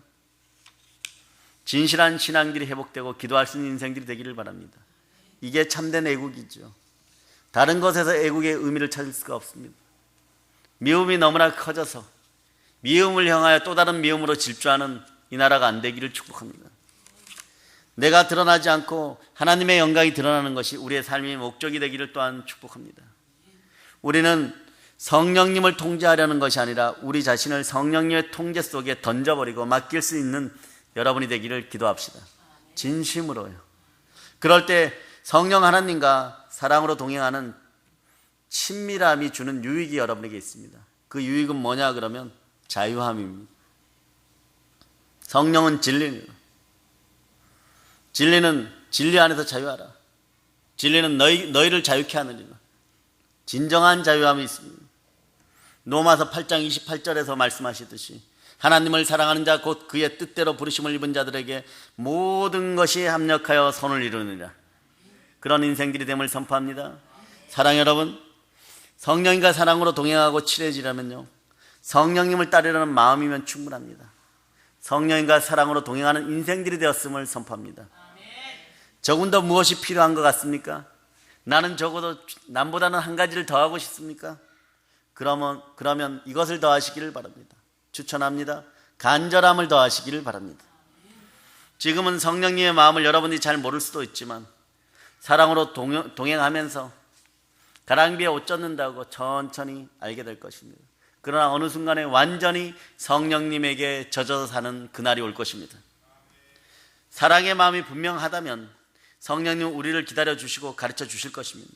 진실한 신앙들이 회복되고 기도할 수 있는 인생들이 되기를 바랍니다. 이게 참된 애국이죠. 다른 것에서 애국의 의미를 찾을 수가 없습니다. 미움이 너무나 커져서 미움을 향하여 또 다른 미움으로 질주하는 이 나라가 안 되기를 축복합니다. 내가 드러나지 않고 하나님의 영광이 드러나는 것이 우리의 삶의 목적이 되기를 또한 축복합니다. 우리는 성령님을 통제하려는 것이 아니라 우리 자신을 성령님의 통제 속에 던져버리고 맡길 수 있는 여러분이 되기를 기도합시다. 진심으로요. 그럴 때 성령 하나님과 사랑으로 동행하는 친밀함이 주는 유익이 여러분에게 있습니다. 그 유익은 뭐냐 그러면 자유함입니다. 성령은 진리입니다. 진리는 진리 안에서 자유하라. 진리는 너희를 자유케 하느니라. 진정한 자유함이 있습니다. 로마서 8장 28절에서 말씀하시듯이 하나님을 사랑하는 자 곧 그의 뜻대로 부르심을 입은 자들에게 모든 것이 합력하여 선을 이루느니라. 그런 인생들이 됨을 선포합니다. 사랑 여러분, 성령님과 사랑으로 동행하고 친해지려면요, 성령님을 따르려는 마음이면 충분합니다. 성령님과 사랑으로 동행하는 인생들이 되었음을 선포합니다. 조금 더 무엇이 필요한 것 같습니까? 나는 적어도 남보다는 한 가지를 더 하고 싶습니까? 그러면 이것을 더 하시기를 바랍니다. 추천합니다. 간절함을 더 하시기를 바랍니다. 지금은 성령님의 마음을 여러분이 잘 모를 수도 있지만 사랑으로 동행하면서 가랑비에 옷 젖는다고 천천히 알게 될 것입니다. 그러나 어느 순간에 완전히 성령님에게 젖어서 사는 그날이 올 것입니다. 사랑의 마음이 분명하다면 성령님 우리를 기다려주시고 가르쳐 주실 것입니다.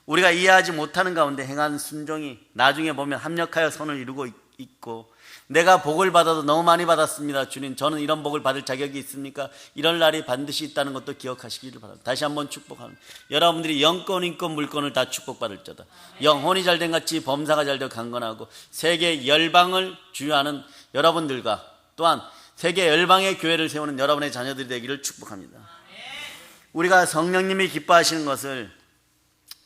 우리가 이해하지 못하는 가운데 행한 순종이 나중에 보면 합력하여 선을 이루고 있고, 내가 복을 받아도 너무 많이 받았습니다. 주님, 저는 이런 복을 받을 자격이 있습니까? 이런 날이 반드시 있다는 것도 기억하시기를 바랍니다. 다시 한번 축복합니다. 여러분들이 영권, 인권, 물권을 다 축복받을 자다. 영혼이 잘된 같이 범사가 잘되어 강건하고 세계 열방을 주유하는 여러분들과 또한 세계 열방의 교회를 세우는 여러분의 자녀들이 되기를 축복합니다. 우리가 성령님이 기뻐하시는 것을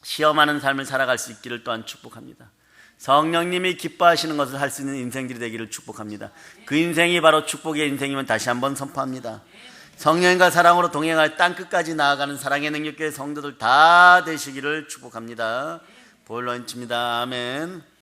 시험하는 삶을 살아갈 수 있기를 또한 축복합니다. 성령님이 기뻐하시는 것을 할 수 있는 인생들이 되기를 축복합니다. 그 인생이 바로 축복의 인생이면 다시 한번 선포합니다. 성령과 사랑으로 동행할 땅끝까지 나아가는 사랑의 능력교회 성도들 다 되시기를 축복합니다. 보일러 인칩니다. 아멘.